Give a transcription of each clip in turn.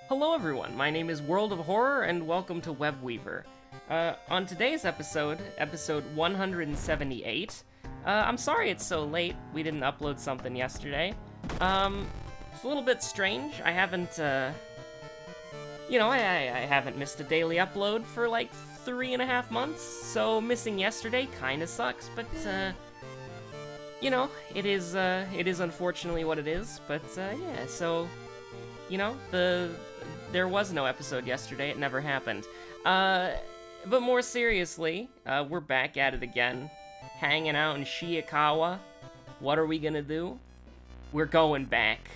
Hello everyone, my name is World of Horror, and welcome to Webweaver. On today's episode 178, I'm sorry it's so late, we didn't upload something yesterday. It's a little bit strange, I haven't, I haven't missed a daily upload for like 3.5 months, so missing yesterday kinda sucks, but, it is unfortunately what it is, but, yeah, so, there was no episode yesterday, it never happened. But more seriously, we're back at it again, hanging out in Shiikawa. What are we gonna do? We're going back.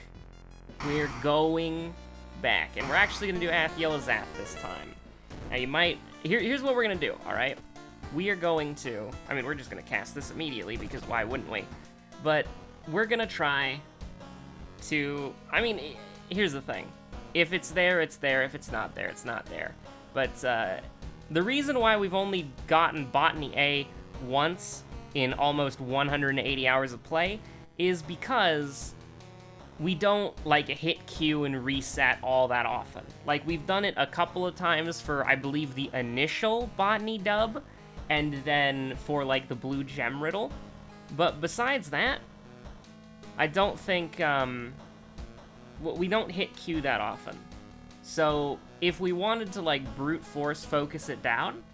We're going back, and we're actually gonna do Ath-Yolazsth this time. Now you might, here's what we're gonna do, alright? We are going to, we're just gonna cast this immediately, because why wouldn't we? But we're gonna try to, here's the thing. If it's there, it's there. If it's not there, it's not there. But the reason why we've only gotten Botany A once in almost 180 hours of play is because we don't, hit Q and reset all that often. We've done it a couple of times for, I believe, the initial Botany dub, and then for, the Blue Gem Riddle. But besides that, I don't think, we don't hit Q that often. So if we wanted to brute force focus it down,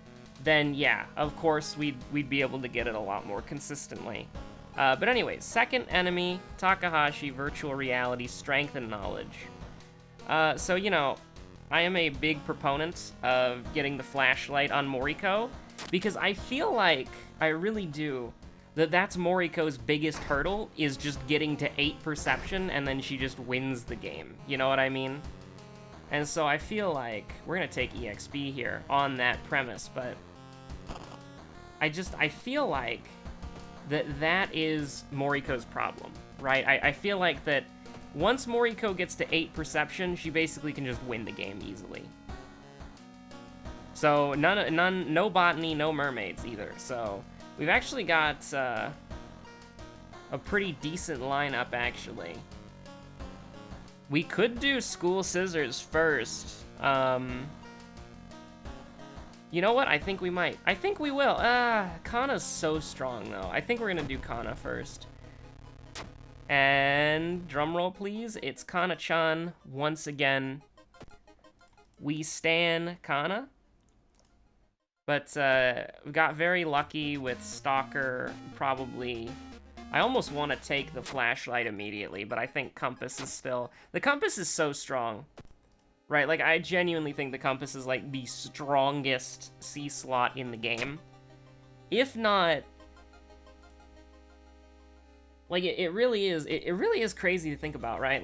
then yeah, of course we'd be able to get it a lot more consistently. But anyways, second enemy, Takahashi, virtual reality, strength and knowledge. So I am a big proponent of getting the flashlight on Moriko, because I feel like, I really do, that's Moriko's biggest hurdle, is just getting to 8 perception, and then she just wins the game. You know what I mean? And so I feel like we're gonna take EXP here on that premise, but I feel like that is Moriko's problem, right? I feel like that once Moriko gets to 8 perception, she basically can just win the game easily. So no botany, no mermaids either, so we've actually got a pretty decent lineup, actually. We could do School Scissors first. You know what? I think we might. I think we will. Kana's so strong, though. I think we're gonna do Kana first. And drumroll, please. It's Kana-chan once again. We stan Kana. But we got very lucky with Stalker, probably. I almost want to take the flashlight immediately, but I think Compass is still... The Compass is so strong, right? I genuinely think the Compass is, the strongest C slot in the game. If not... it really is... It really is crazy to think about, right?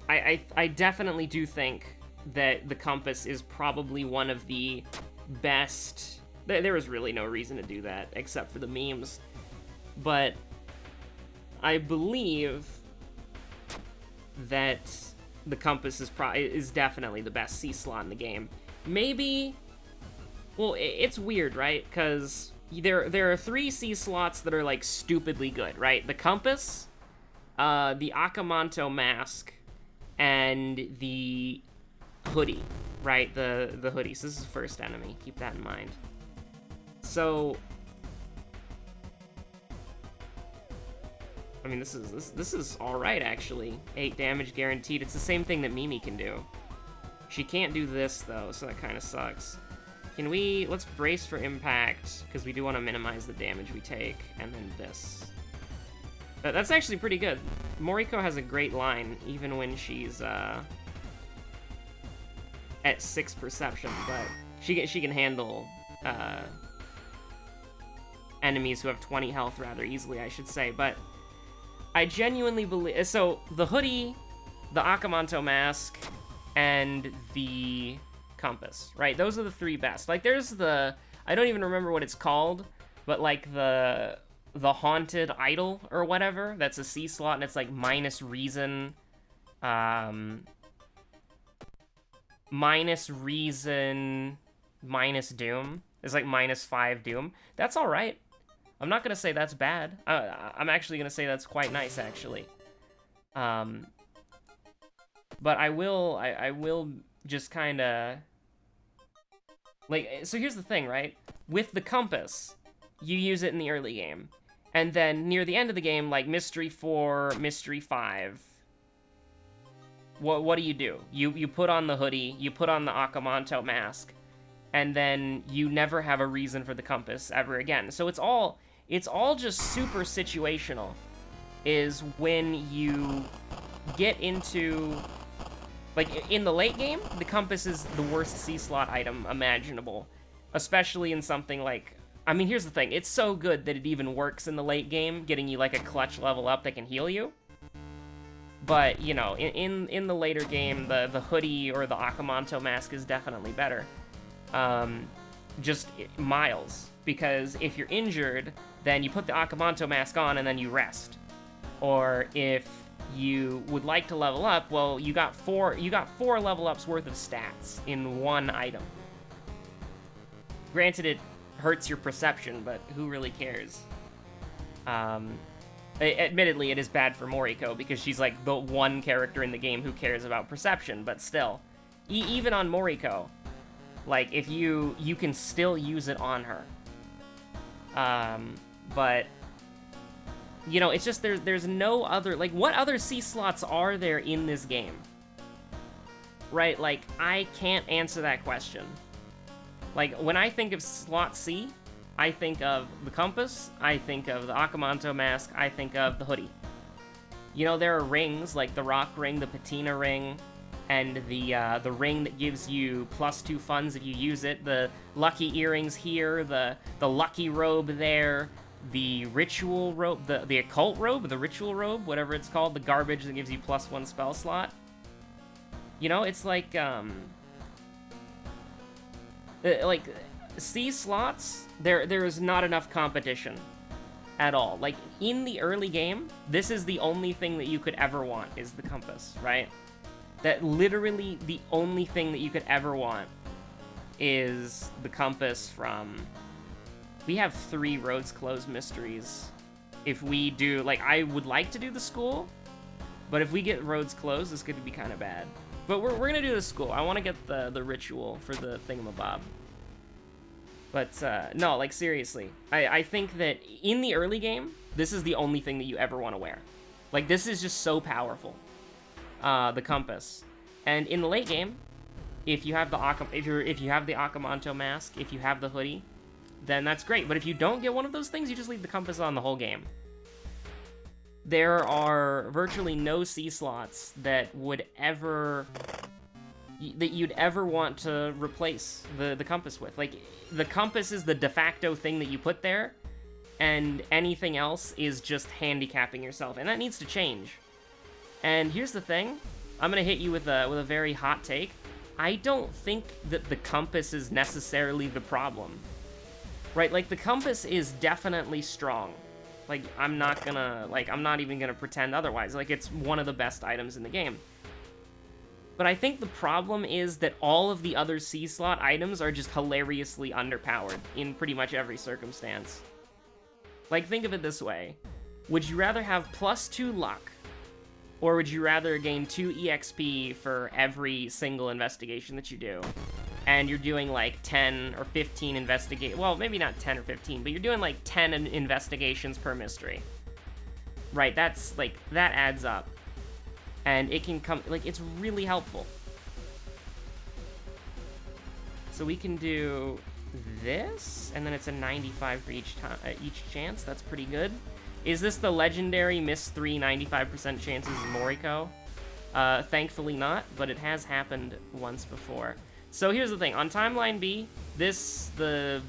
I definitely do think that the Compass is probably one of the best... There was really no reason to do that, except for the memes. But I believe that the Compass is definitely the best C slot in the game. Maybe... Well, it's weird, right? Because there are 3 C slots that are, stupidly good, right? The Compass, the Akamanto Mask, and the Hoodie. Right, the hoodie. So this is the first enemy. Keep that in mind. So, this is all right, actually. 8 damage guaranteed. It's the same thing that Mimi can do. She can't do this though, so that kind of sucks. Let's brace for impact, because we do want to minimize the damage we take, and then this. That's actually pretty good. Moriko has a great line, even when she's at 6 perception, but she can handle enemies who have 20 health rather easily, I should say. But I genuinely believe... So, the hoodie, the Akamanto Mask, and the Compass, right? Those are the 3 best. There's the... I don't even remember what it's called, but, the Haunted Idol, or whatever. That's a C slot, and it's, minus reason... minus reason, minus doom. It's minus 5 doom. That's alright. I'm not gonna say that's bad. I'm actually gonna say that's quite nice, actually. But I will just kind of... Like, so here's the thing, right? With the compass, you use it in the early game. And then near the end of the game, like Mystery 4, Mystery 5, what do? You put on the hoodie, you put on the Akamanto mask, and then you never have a reason for the compass ever again. So it's all just super situational, is when you get into... Like, in the late game, the compass is the worst C-slot item imaginable. Especially in something like... I mean, here's the thing. It's so good that it even works in the late game, getting you, like, a clutch level up that can heal you. But, you know, in the later game, the hoodie or the Akamanto mask is definitely better. Just miles. Because if you're injured, then you put the Akamanto mask on and then you rest. Or if you would like to level up, well, you got four level ups worth of stats in one item. Granted, it hurts your perception, but who really cares? Admittedly, it is bad for Moriko, because she's like the one character in the game who cares about perception, but still. Even on Moriko, like, if you can still use it on her. But... You know, it's just there's no other... Like, what other C-slots are there in this game? Right? Like, I can't answer that question. Like, when I think of slot C, I think of the compass, I think of the Akamanto mask, I think of the hoodie. You know, there are rings, like the rock ring, the patina ring, and the ring that gives you +2 funds if you use it, the lucky earrings here, the lucky robe there, the ritual robe, the occult robe, the ritual robe, whatever it's called, the garbage that gives you +1 spell slot. You know, it's like C slots, there is not enough competition at all. Like, in the early game, this is the only thing that you could ever want, is the compass, right? That literally the only thing that you could ever want is the compass from... We have 3 roads closed mysteries. If we do, like, I would like to do the school, but if we get roads closed, it's going to be kind of bad. But we're going to do the school. I want to get the ritual for the thingamabob. But, no, like, seriously. I think that in the early game, this is the only thing that you ever want to wear. Like, this is just so powerful. The compass. And in the late game, if you have the Akamanto mask, if you have the hoodie, then that's great. But if you don't get one of those things, you just leave the compass on the whole game. There are virtually no C slots that you'd ever want to replace the compass with. Like, the compass is the de facto thing that you put there, and anything else is just handicapping yourself, and that needs to change. And here's the thing, I'm gonna hit you with a very hot take. I don't think that the compass is necessarily the problem. Right, like, the compass is definitely strong. Like, I'm not even gonna pretend otherwise. Like, it's one of the best items in the game. But I think the problem is that all of the other C-slot items are just hilariously underpowered in pretty much every circumstance. Like, think of it this way. Would you rather have +2 luck, or would you rather gain 2 EXP for every single investigation that you do? And you're doing, like, 10 or 15 well, maybe not 10 or 15, but you're doing, like, 10 investigations per mystery. Right, that's, like, that adds up. And it can come, like, it's really helpful. So we can do this, and then it's a 95 for each chance. That's pretty good. Is this the legendary miss 3 95% chances in Moriko? Thankfully not, but it has happened once before. So here's the thing, on Timeline B, the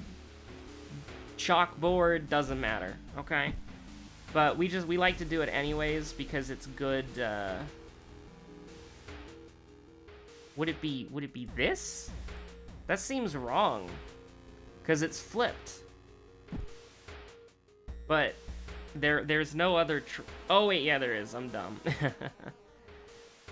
chalkboard doesn't matter, okay? But we like to do it anyways because it's good, would it be this? That seems wrong, because it's flipped. But there's no other oh wait, yeah, there is, I'm dumb.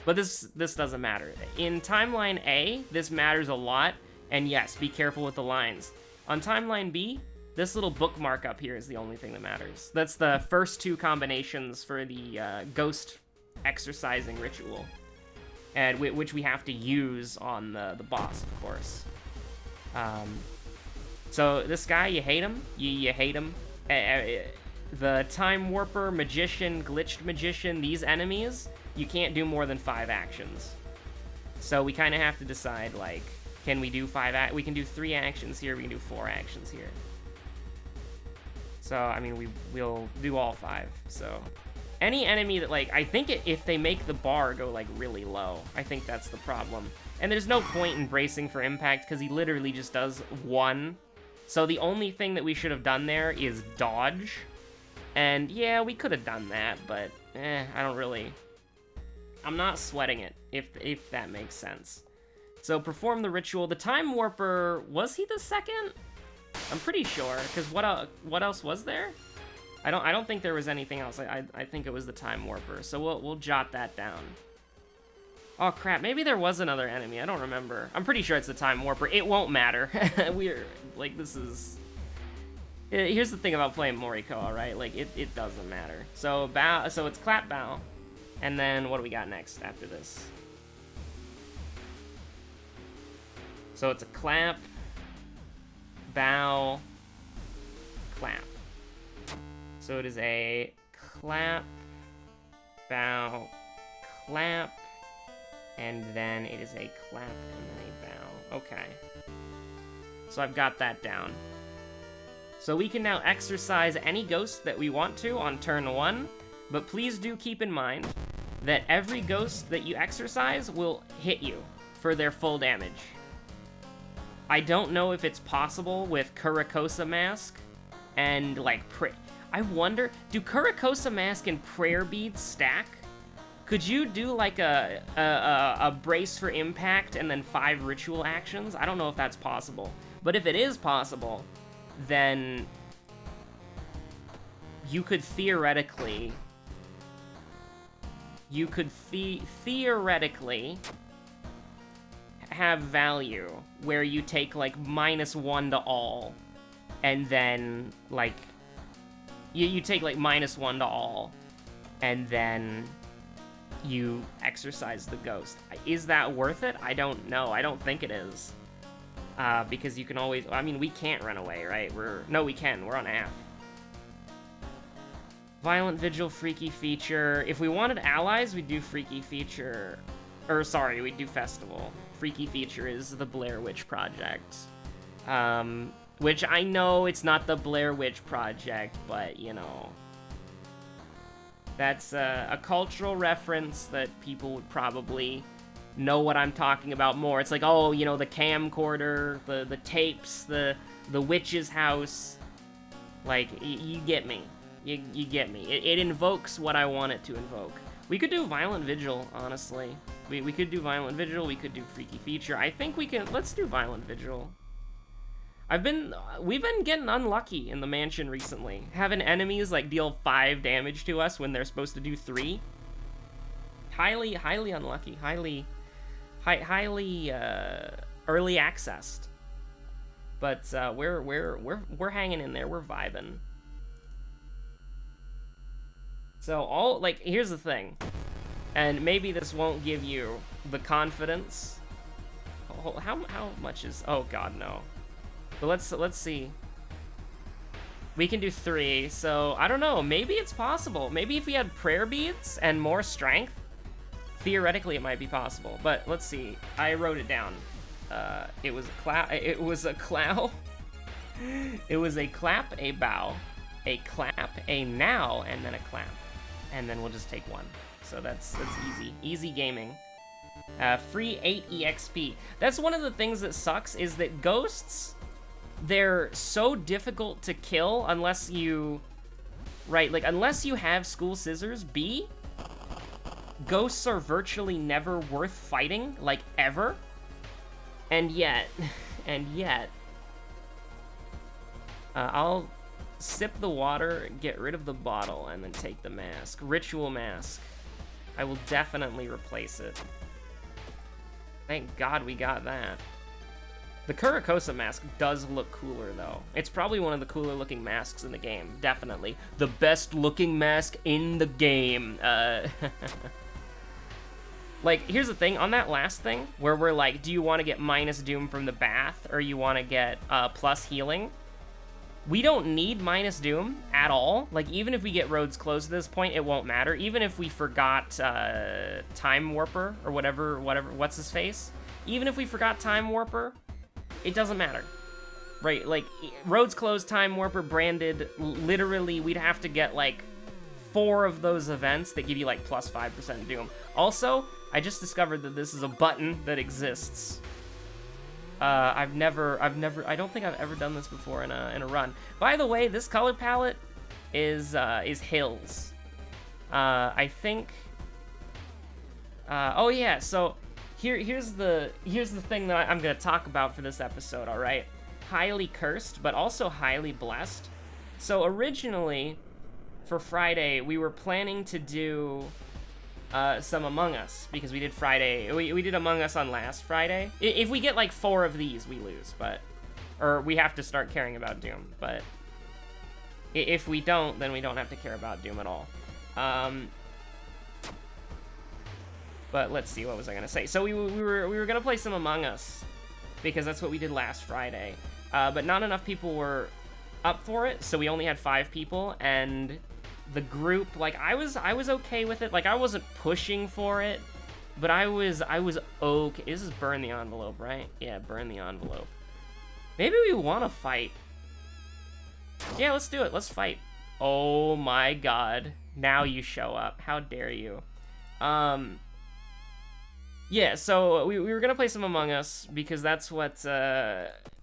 But this doesn't matter. In Timeline A, this matters a lot, and yes, be careful with the lines. On Timeline B, this little bookmark up here is the only thing that matters. That's the first 2 combinations for the ghost exercising ritual. and which we have to use on the boss, of course. So this guy, you hate him. You hate him. The Time Warper, Magician, Glitched Magician, these enemies, you can't do more than 5 actions. So we kind of have to decide, like, can we do 5 we can do 3 actions here, we can do 4 actions here. So, I mean, we'll do all 5, so... Any enemy that, like, I think if they make the bar go, like, really low, I think that's the problem. And there's no point in bracing for impact, because he literally just does 1. So the only thing that we should have done there is dodge. And, yeah, we could have done that, but, I don't really... I'm not sweating it, if that makes sense. So, perform the ritual. The Time Warper, was he the second? I'm pretty sure, because what else was there? I don't think there was anything else. I think it was the Time Warper, so we'll jot that down. Oh crap, maybe there was another enemy, I don't remember. I'm pretty sure it's the Time Warper. It won't matter. We're, like, this is... Here's the thing about playing Moriko, alright? Like, it doesn't matter. So, bow, so it's clap, bow. And then, what do we got next after this? So it's a clap, bow, clap. So it is a clap, bow, clap, and then it is a clap and then a bow. Okay. So I've got that down. So we can now exercise any ghost that we want to on turn 1, but please do keep in mind that every ghost that you exercise will hit you for their full damage. I don't know if it's possible with Kurakosa Mask and, like, I wonder, do Kurakosa Mask and Prayer Beads stack? Could you do, like, a brace for impact and then 5 ritual actions? I don't know if that's possible. But if it is possible, then you could theoretically... You could theoretically have value where you take, like, -1 to all, and then, like, you take, like, -1 to all, and then you exercise the ghost. Is that worth it? I don't know. I don't think it is. Because you can always... I mean, we can't run away, right? No, we can. We're on Ath. Violent Vigil, Freaky Feature. If we wanted allies, we'd do Freaky Feature. Or, sorry, we'd do Festival. Freaky Feature is the Blair Witch Project. Which I know it's not the Blair Witch Project, but, you know... That's a cultural reference that people would probably know what I'm talking about more. It's like, oh, you know, the camcorder, the tapes, the witch's house. Like, you get me. You get me. It invokes what I want it to invoke. We could do Violent Vigil, honestly. We could do Violent Vigil, we could do Freaky Feature. I think we can... Let's do Violent Vigil. We've been getting unlucky in the mansion recently. Having enemies, like, deal 5 damage to us when they're supposed to do 3. Highly unlucky. Highly early accessed. But, we're hanging in there. We're vibing. So, here's the thing. And maybe this won't give you the confidence. How much is... Oh, God, no. But let's see. We can do 3, so I don't know. Maybe it's possible. Maybe if we had prayer beads and more strength, theoretically it might be possible. But let's see. I wrote it down. It was a clap. It was a clow. It was a clap, a bow, a clap, a now, and then a clap, and then we'll just take 1. So that's easy. Easy gaming. Free 8 EXP. That's one of the things that sucks is that ghosts. They're so difficult to kill unless you... Right, like, unless you have School Scissors B, ghosts are virtually never worth fighting, like, ever. And yet... I'll sip the water, get rid of the bottle, and then take the mask. Ritual mask. I will definitely replace it. Thank God we got that. The Kurakosa mask does look cooler, though. It's probably one of the cooler looking masks in the game. Definitely. The best looking mask in the game. Like, here's the thing, on that last thing, where we're like, do you want to get minus doom from the bath, or you want to get plus healing? We don't need minus doom at all. Like, even if we get roads closed at this point, it won't matter. Even if we forgot Time Warper, or whatever, what's his face? Even if we forgot Time Warper, it doesn't matter. Right, like, roads closed, Time Warper, branded, literally, we'd have to get, like, 4 of those events that give you, like, plus 5% doom. Also, I just discovered that this is a button that exists. I don't think I've ever done this before in a run. By the way, this color palette is hills. I think. Oh yeah, so here's the thing that I'm gonna talk about for this episode. All right, highly cursed, but also highly blessed. So originally, for Friday, we were planning to do some Among Us, because we did we did Among Us on last Friday. If we get like 4 of these, we lose, or we have to start caring about Doom, but if we don't, then we don't have to care about Doom at all. But let's see, what was I gonna say? So we were gonna play some Among Us, because that's what we did last Friday, but not enough people were up for it, so we only had 5 people, and the group, like, I was okay with it. Like, I wasn't pushing for it, but I was okay. This is burn the envelope, right? Yeah, burn the envelope. Maybe we want to fight. Yeah, let's do it. Let's fight. Oh my god. Now you show up. How dare you? Yeah, so we were gonna play some Among Us, because that's what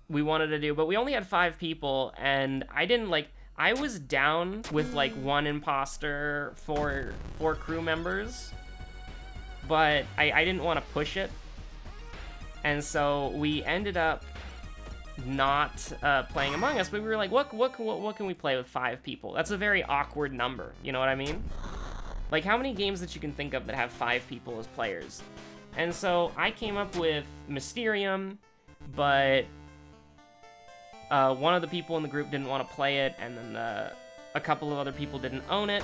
we wanted to do, but we only had 5 people, and I was down with, like, 1 imposter, 4 crew members, but I didn't want to push it, and so we ended up not playing Among Us, but we were like, what can we play with 5 people? That's a very awkward number, you know what I mean? Like, how many games that you can think of that have 5 people as players? And so I came up with Mysterium, but one of the people in the group didn't want to play it, and then a couple of other people didn't own it.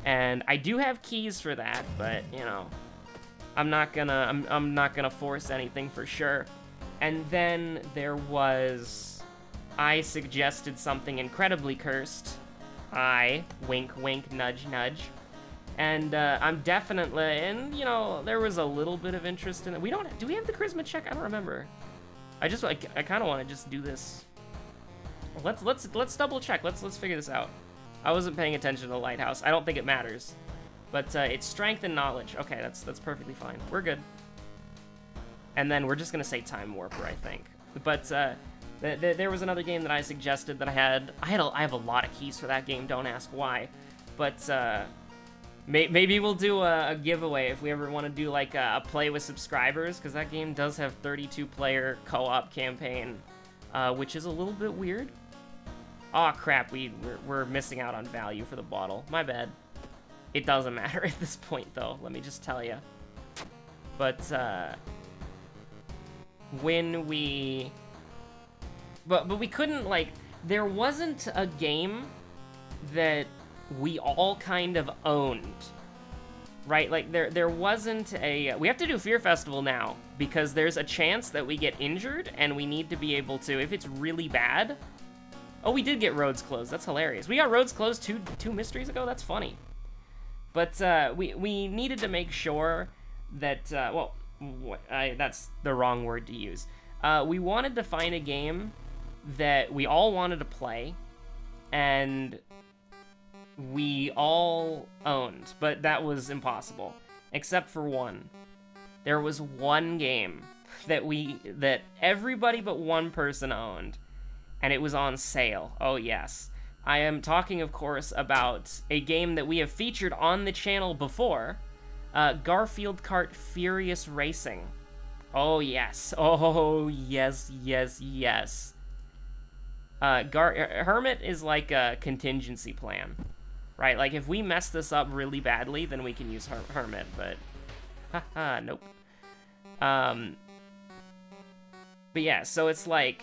And I do have keys for that, but you know, I'm not gonna force anything for sure. And then I suggested something incredibly cursed. Wink, wink, nudge, nudge. And I'm definitely, and you know, there was a little bit of interest in it. Do we have the charisma check? I don't remember. I kind of want to just do this. Let's double check. Let's figure this out. I wasn't paying attention to the lighthouse. I don't think it matters, but it's strength and knowledge. Okay, that's perfectly fine. We're good. And then we're just gonna say Time Warper, I think. But there was another game that I suggested that I have a lot of keys for that game. Don't ask why, but maybe we'll do a giveaway if we ever want to do like a play with subscribers, because that game does have 32-player co-op campaign, which is a little bit weird. Aw, crap, we're missing out on value for the bottle. My bad. It doesn't matter at this point, though, let me just tell you. But, when we... But we couldn't, like... There wasn't a game that we all kind of owned. Right? Like, there wasn't a... We have to do Fear Festival now, because there's a chance that we get injured, and we need to be able to... If it's really bad... Oh, we did get roads closed. That's hilarious. We got roads closed two mysteries ago? That's funny. But we needed to make sure that... that's the wrong word to use. We wanted to find a game that we all wanted to play, and we all owned, but that was impossible, except for one. There was one game that everybody but one person owned, and it was on sale. Oh yes. I am talking, of course, about a game that we have featured on the channel before, Garfield Kart Furious Racing. Oh yes. Oh yes, yes, yes. Hermit is like a contingency plan, right? Like, if we mess this up really badly, then we can use Hermit, but haha, nope. But yeah, so it's like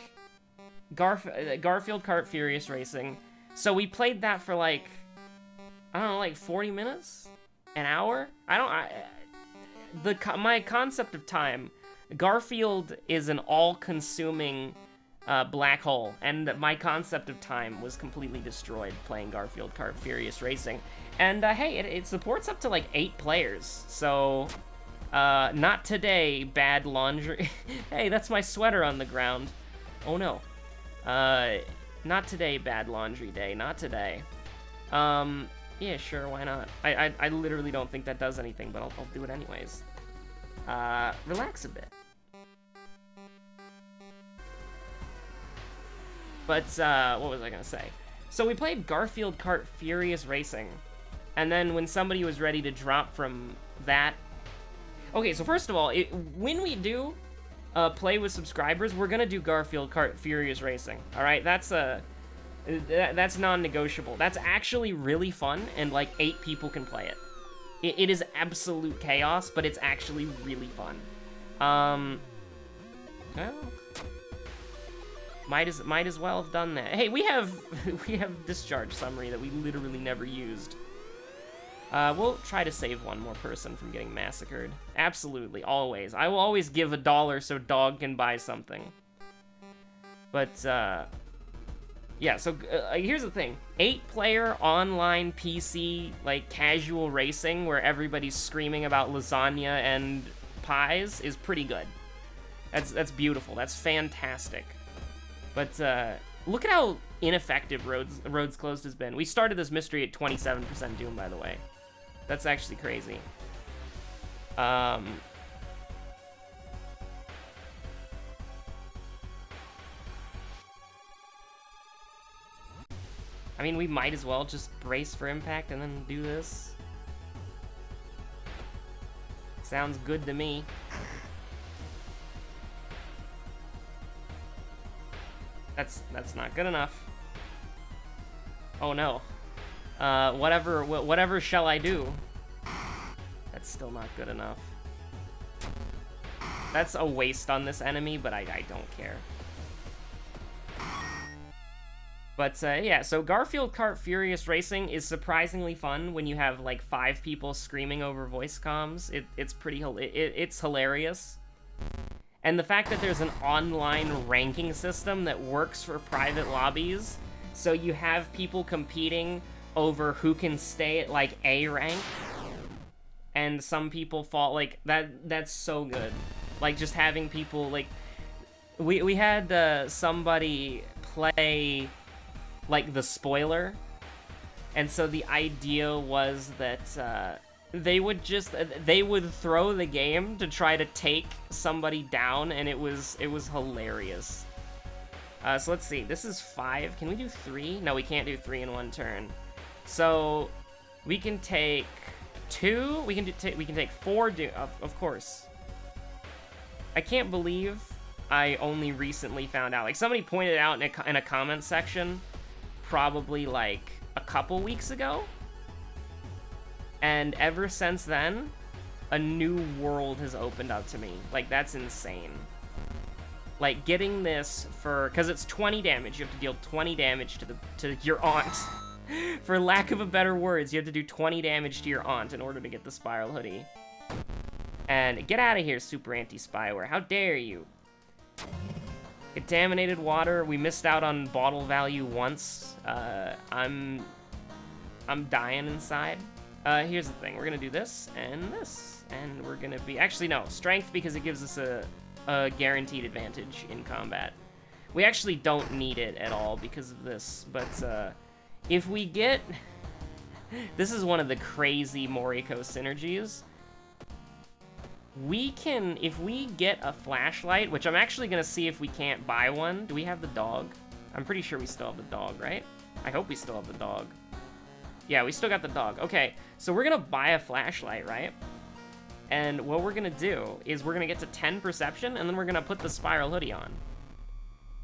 Garfield Kart Furious Racing. So we played that for like, I don't know, like 40 minutes? An hour? my concept of time, Garfield is an all-consuming black hole, and my concept of time was completely destroyed playing Garfield Kart Furious Racing. And hey, it supports up to like 8 players, so not today, bad laundry. Hey, that's my sweater on the ground. Oh no. Not today, bad laundry day, not today. Yeah, sure, why not? I literally don't think that does anything, but I'll do it anyways. Relax a bit. But, what was I gonna say? So we played Garfield Kart Furious Racing, and then when somebody was ready to drop from that... Okay, so first of all, when we do play with subscribers, we're gonna do Garfield Kart Furious Racing, alright? That's non-negotiable. That's actually really fun, and like 8 people can play it. It is absolute chaos, but it's actually really fun. Well... Might as well have done that. Hey, we have discharge summary that we literally never used. We'll try to save one more person from getting massacred. Absolutely, always. I will always give $1 so dog can buy something. But yeah. So here's the thing: 8-player online PC like casual racing where everybody's screaming about lasagna and pies is pretty good. That's beautiful. That's fantastic. But look at how ineffective Roads Closed has been. We started this mystery at 27% Doom, by the way. That's actually crazy. I mean, we might as well just brace for impact and then do this. Sounds good to me. That's not good enough. Oh no. Whatever shall I do? That's still not good enough. That's a waste on this enemy, but I don't care. But yeah, so Garfield Kart Furious Racing is surprisingly fun when you have like 5 people screaming over voice comms. It's pretty it's hilarious. And the fact that there's an online ranking system that works for private lobbies, so you have people competing over who can stay at like A rank, and some people fall like that's so good. Like just having people like we had somebody play like the spoiler, and so the idea was that they would throw the game to try to take somebody down, and it was hilarious. So let's see, this is 5. Can we do 3? No, we can't do 3 in one turn. So we can take 2. We can take 4. Of course. I can't believe I only recently found out. Like somebody pointed out in a comment section, probably like a couple weeks ago. And ever since then, a new world has opened up to me. Like, that's insane. Like, getting this for... Because it's 20 damage. You have to deal 20 damage to your aunt. For lack of a better words, you have to do 20 damage to your aunt in order to get the Spiral Hoodie. And get out of here, Super Anti-Spyware. How dare you? Contaminated water. We missed out on bottle value once. I'm dying inside. Here's the thing, we're gonna do this, and we're gonna be, actually no, strength because it gives us a guaranteed advantage in combat. We actually don't need it at all because of this, but if we get, this is one of the crazy Moriko synergies. We can, if we get a flashlight, which I'm actually gonna see if we can't buy one. Do we have the dog? I'm pretty sure we still have the dog, right? I hope we still have the dog. Yeah, we still got the dog. Okay, so we're gonna buy a flashlight, right? And what we're gonna do is we're gonna get to 10 perception, and then we're gonna put the Spiral Hoodie on.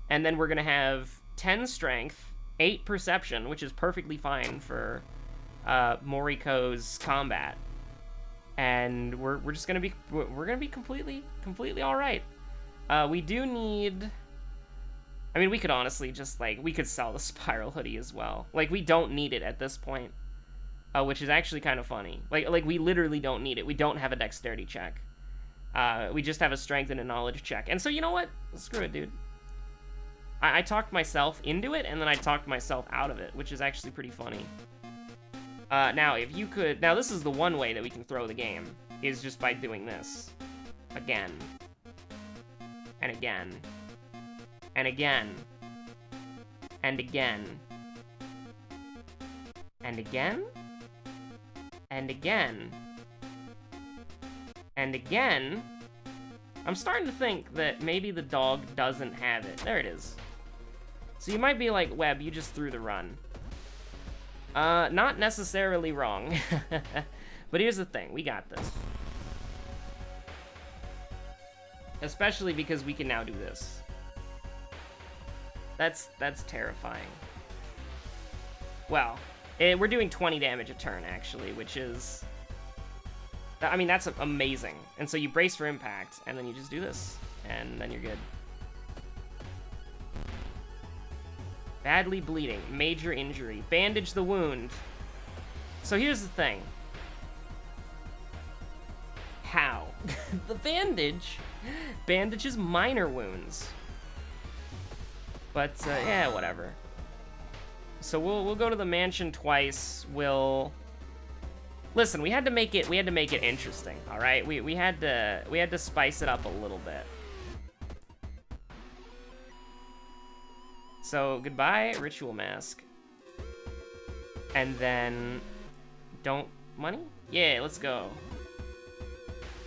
And then we're gonna have 10 strength, 8 perception, which is perfectly fine for Moriko's combat. And we're just gonna be completely all right. We do need. I mean, we could honestly just, like, we could sell the Spiral Hoodie as well. Like, we don't need it at this point. which is actually kind of funny. Like we literally don't need it. We don't have a dexterity check. We just have a strength and a knowledge check. And so you know what? Screw it, dude. I talked myself into it, and then I talked myself out of it, which is actually pretty funny. Now, if you could... Now, this is the one way that we can throw the game, is just by doing this. Again. And again. And again. And again. And again. And again. And again. I'm starting to think that maybe the dog doesn't have it. There it is. So you might be like, Web, you just threw the run. Not necessarily wrong. But here's the thing, we got this. Especially because we can now do this. That's terrifying. Well, we're doing 20 damage a turn, actually, which is... I mean, that's amazing. And so you brace for impact, and then you just do this, and then you're good. Badly bleeding, major injury, bandage the wound. So here's the thing. How? The bandage bandages minor wounds. But, yeah, whatever. So we'll go to the mansion twice. Listen, we had to make it interesting, all right? We had to spice it up a little bit. So, goodbye, ritual mask. And then don't money? Yeah, let's go.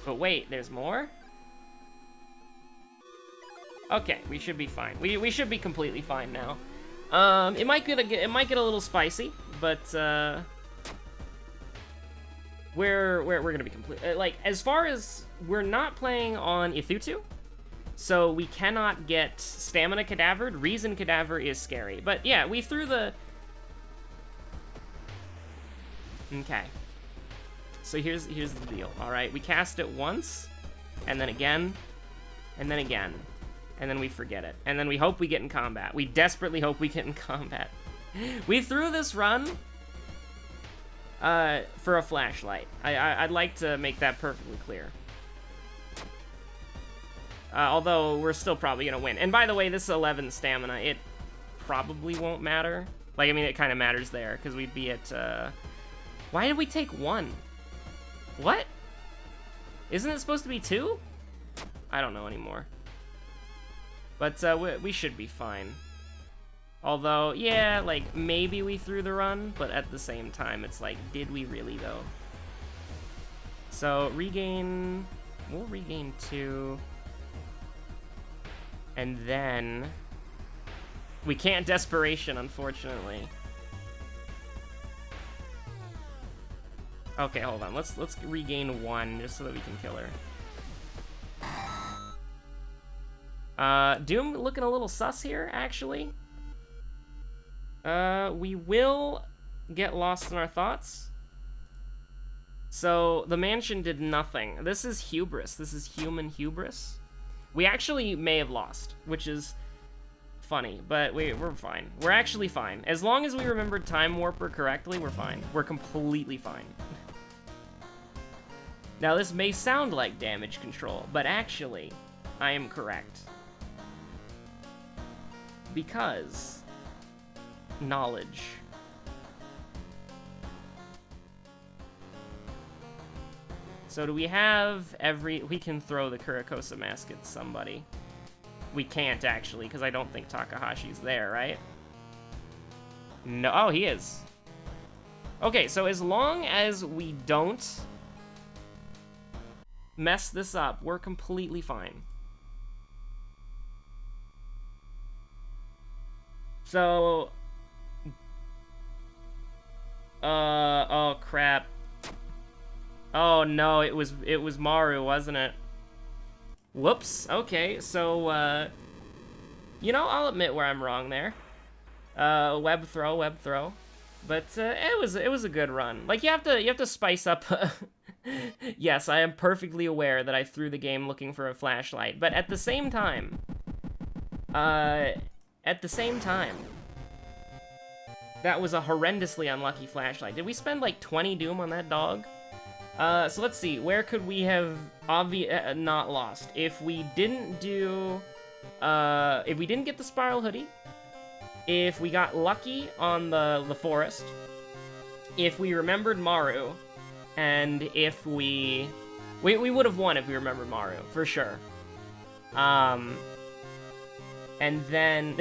But wait, there's more? Okay, we should be fine. We should be completely fine now. It might get a little spicy, but we're gonna be complete. Like, as far as we're not playing on Ithutu, so we cannot get stamina cadavered. Reason cadaver is scary, but yeah, we threw the. Okay. So here's the deal. All right, we cast it once, and then again, and then again, and then we forget it, and then we hope we get in combat. We desperately hope we get in combat. We threw this run for a flashlight. I'd like to make that perfectly clear. Although we're still probably gonna win. And by the way, this 11 stamina, it probably won't matter. Like, I mean, it kind of matters there because we'd be at. Why did we take 1? What? Isn't it supposed to be 2? I don't know anymore. But we should be fine. Although, yeah, like, maybe we threw the run, but at the same time, it's like, did we really, though? So, regain... We'll regain 2. And then... We can't desperation, unfortunately. Okay, hold on. Let's regain 1, just so that we can kill her. Doom looking a little sus here, actually. We will get lost in our thoughts. So, the mansion did nothing. This is hubris. This is human hubris. We actually may have lost, which is funny, but we're fine. We're actually fine. As long as we remembered Time Warper correctly, we're fine. We're completely fine. Now, this may sound like damage control, but actually, I am correct. Because... knowledge. So do we have we can throw the Kurakosa mask at somebody. We can't, actually, because I don't think Takahashi's there, right? No, oh, he is. Okay, so as long as we don't mess this up, we're completely fine. So... oh crap. Oh no, it was Maru, wasn't it? Whoops. Okay, so you know, I'll admit where I'm wrong there. Web throw. But it was a good run. Like, you have to spice up. Yes, I am perfectly aware that I threw the game looking for a flashlight, but at the same time, That was a horrendously unlucky flashlight. Did we spend like 20 doom on that dog? So let's see. Where could we have not lost? If we didn't do... if we didn't get the spiral hoodie, if we got lucky on the forest, if we remembered Maru, and if we would have won if we remembered Maru, for sure. And then...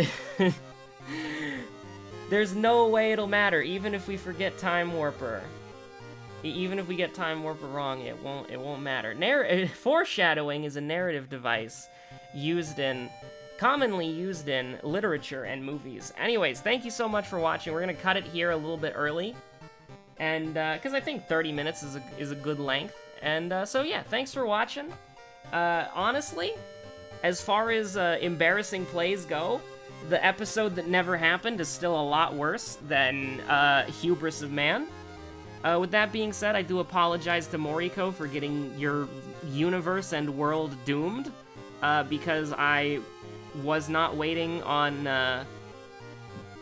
There's no way it'll matter, even if we forget Time Warper. Even if we get Time Warper wrong, it won't matter. Foreshadowing is a narrative device commonly used in literature and movies. Anyways, thank you so much for watching. We're gonna cut it here a little bit early, and because I think 30 minutes is a good length. And so yeah, thanks for watching. Honestly, as far as embarrassing plays go, the episode that never happened is still a lot worse than Hubris of Man. With that being said, I do apologize to Moriko for getting your universe and world doomed, because I was not waiting on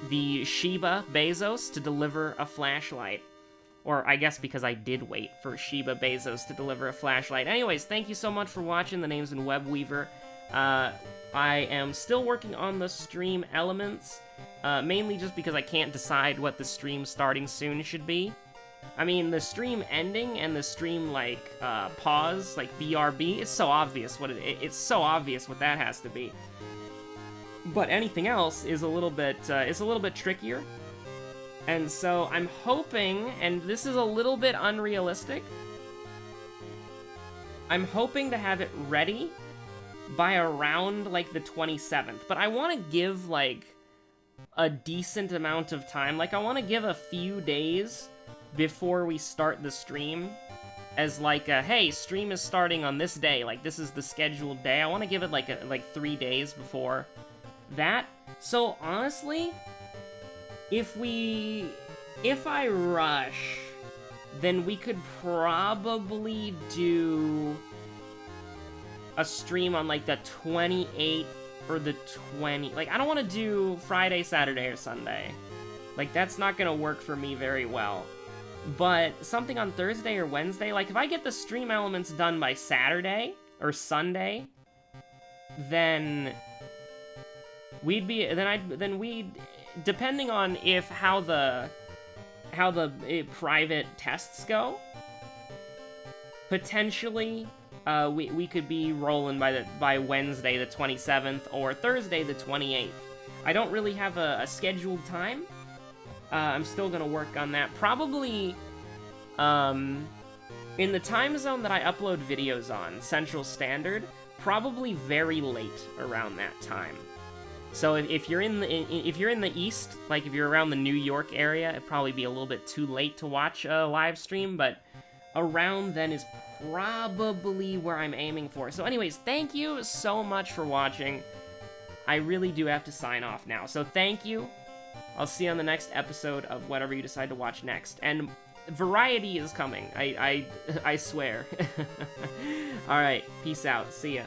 the Shiba Bezos to deliver a flashlight. Or I guess because I did wait for Shiba Bezos to deliver a flashlight. Anyways, thank you so much for watching. The name's in Webweaver. I am still working on the stream elements, mainly just because I can't decide what the stream starting soon should be. I mean, the stream ending and the stream, like, pause, like BRB, it's so obvious what it's so obvious what that has to be. But anything else is a little bit, it's a little bit trickier. And so I'm hoping, and this is a little bit unrealistic, I'm hoping to have it ready by around, like, the 27th. But I want to give, like, a decent amount of time. Like, I want to give a few days before we start the stream as, like, hey, stream is starting on this day. Like, this is the scheduled day. I want to give it, like 3 days before that. So, honestly, if I rush, then we could probably do a stream on, like, the 28th or the 20th. Like, I don't want to do Friday, Saturday, or Sunday. Like, that's not gonna work for me very well. But something on Thursday or Wednesday, like, if I get the stream elements done by Saturday or Sunday, then we'd be, then we'd, depending on how the private tests go, potentially, we could be rolling by Wednesday the 27th or Thursday the 28th. I don't really have a scheduled time. I'm still gonna work on that. Probably, in the time zone that I upload videos on, Central Standard, probably very late around that time. So if you're in the East, like if you're around the New York area, it'd probably be a little bit too late to watch a live stream, but around then is probably where I'm aiming for. So anyways, thank you so much for watching. I really do have to sign off now. So thank you. I'll see you on the next episode of whatever you decide to watch next. And variety is coming. I swear. Alright, peace out. See ya.